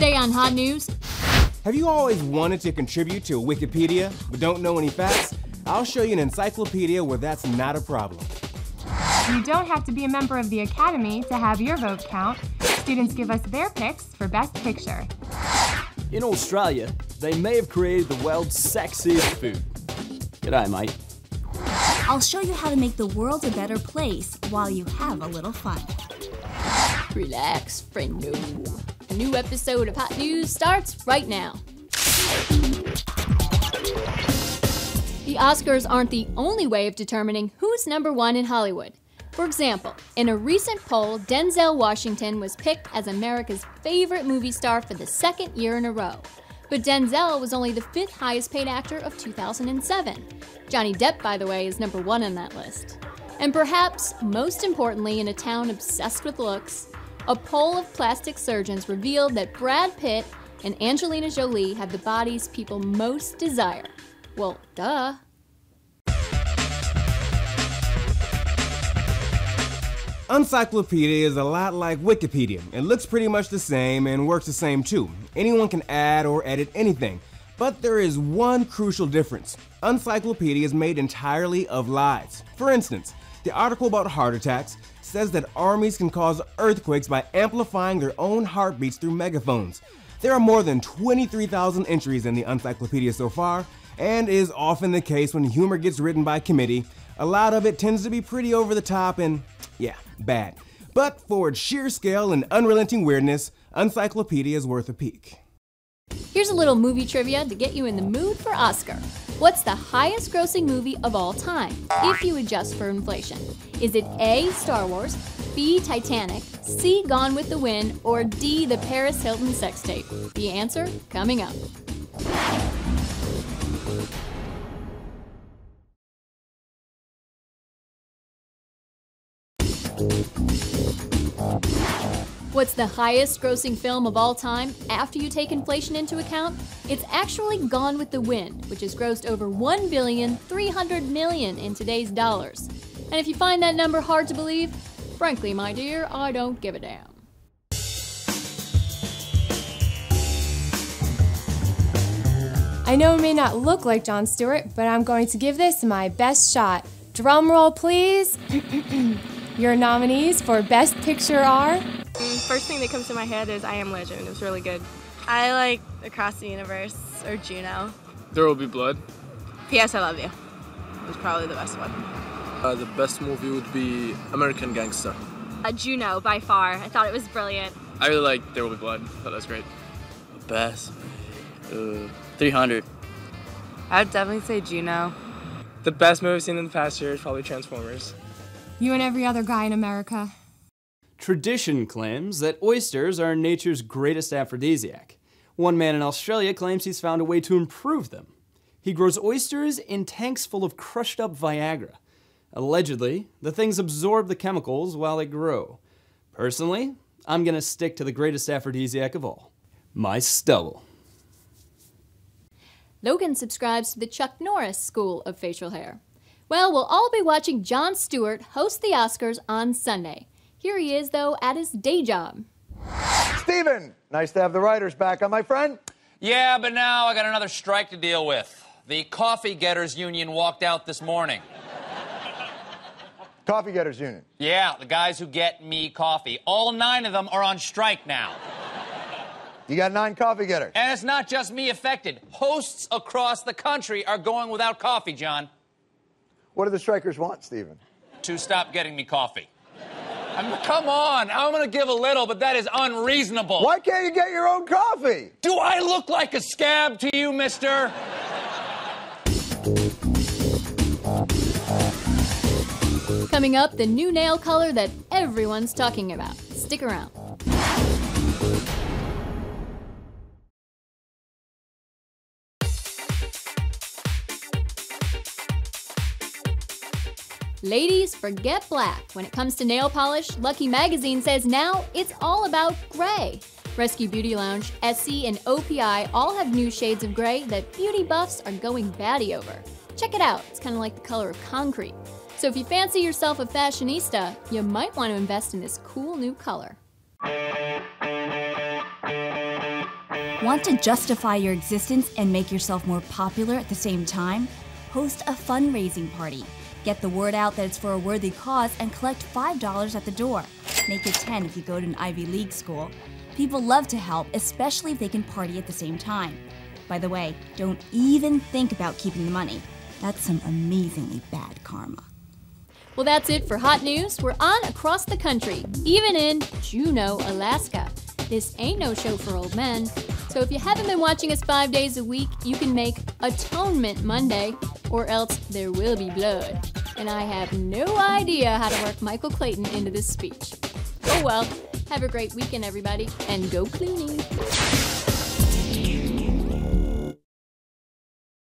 Today on Hot News. Have you always wanted to contribute to Wikipedia but don't know any facts? I'll show you an encyclopedia where that's not a problem. You don't have to be a member of the Academy to have your vote count. Students give us their picks for Best Picture. In Australia, they may have created the world's sexiest food. G'day, mate. I'll show you how to make the world a better place while you have a little fun. Relax, friendo. A new episode of Hot News starts right now. The Oscars aren't the only way of determining who's #1 in Hollywood. For example, in a recent poll, Denzel Washington was picked as America's favorite movie star for the second year in a row. But Denzel was only the 5th highest paid actor of 2007. Johnny Depp, by the way, is #1 on that list. And perhaps most importantly, in a town obsessed with looks, a poll of plastic surgeons revealed that Brad Pitt and Angelina Jolie have the bodies people most desire. Well, duh. Encyclopedia is a lot like Wikipedia. It looks pretty much the same and works the same too. Anyone can add or edit anything. But there is one crucial difference. Encyclopedia is made entirely of lies. For instance, the article about heart attacks says that armies can cause earthquakes by amplifying their own heartbeats through megaphones. There are more than 23,000 entries in the encyclopedia so far, and is often the case when humor gets written by committee. A lot of it tends to be pretty over the top and, yeah, bad. But for its sheer scale and unrelenting weirdness, Encyclopedia is worth a peek. Here's a little movie trivia to get you in the mood for Oscar. What's the highest grossing movie of all time, if you adjust for inflation? Is it A, Star Wars, B, Titanic, C, Gone with the Wind, or D, the Paris Hilton sex tape? The answer coming up. What's the highest grossing film of all time after you take inflation into account? It's actually Gone with the Wind, which has grossed over $1,300,000,000 in today's dollars. And if you find that number hard to believe, frankly, my dear, I don't give a damn. I know it may not look like Jon Stewart, but I'm going to give this my best shot. Drum roll, please. Your nominees for Best Picture are... First thing that comes to my head is I Am Legend. It was really good. I like Across the Universe or Juno. There Will Be Blood. P.S. I Love You. It was probably the best one. The best movie would be American Gangster. Juno, by far. I thought it was brilliant. I really like There Will Be Blood. I thought that was great. Best 300. I would definitely say Juno. The best movie I've seen in the past year is probably Transformers. You and every other guy in America. Tradition claims that oysters are nature's greatest aphrodisiac. One man in Australia claims he's found a way to improve them. He grows oysters in tanks full of crushed up Viagra. Allegedly, the things absorb the chemicals while they grow. Personally, I'm gonna stick to the greatest aphrodisiac of all, my stubble. Logan subscribes to the Chuck Norris School of Facial Hair. Well, we'll all be watching Jon Stewart host the Oscars on Sunday. Here he is, though, at his day job. Steven, nice to have the writers back on, my friend. Yeah, but now I got another strike to deal with. The Coffee Getters Union walked out this morning. Coffee Getters Union? Yeah, the guys who get me coffee. All 9 of them are on strike now. You got 9 coffee getters. And it's not just me affected. Hosts across the country are going without coffee, John. What do the strikers want, Steven? To stop getting me coffee. I mean, come on, I'm gonna give a little, but that is unreasonable. Why can't you get your own coffee? Do I look like a scab to you, mister? Coming up, the new nail color that everyone's talking about. Stick around. Ladies, forget black. When it comes to nail polish, Lucky Magazine says now it's all about gray. Rescue Beauty Lounge, Essie, and OPI all have new shades of gray that beauty buffs are going batty over. Check it out, it's kind of like the color of concrete. So if you fancy yourself a fashionista, you might want to invest in this cool new color. Want to justify your existence and make yourself more popular at the same time? Host a fundraising party. Get the word out that it's for a worthy cause and collect $5 at the door. Make it 10 if you go to an Ivy League school. People love to help, especially if they can party at the same time. By the way, don't even think about keeping the money. That's some amazingly bad karma. Well, that's it for hot news. We're on across the country, even in Juneau, Alaska. This ain't no show for old men. So if you haven't been watching us 5 days a week, you can make Atonement Monday, or else there will be blood. And I have no idea how to work Michael Clayton into this speech. Oh well, have a great weekend, everybody, and go cleaning.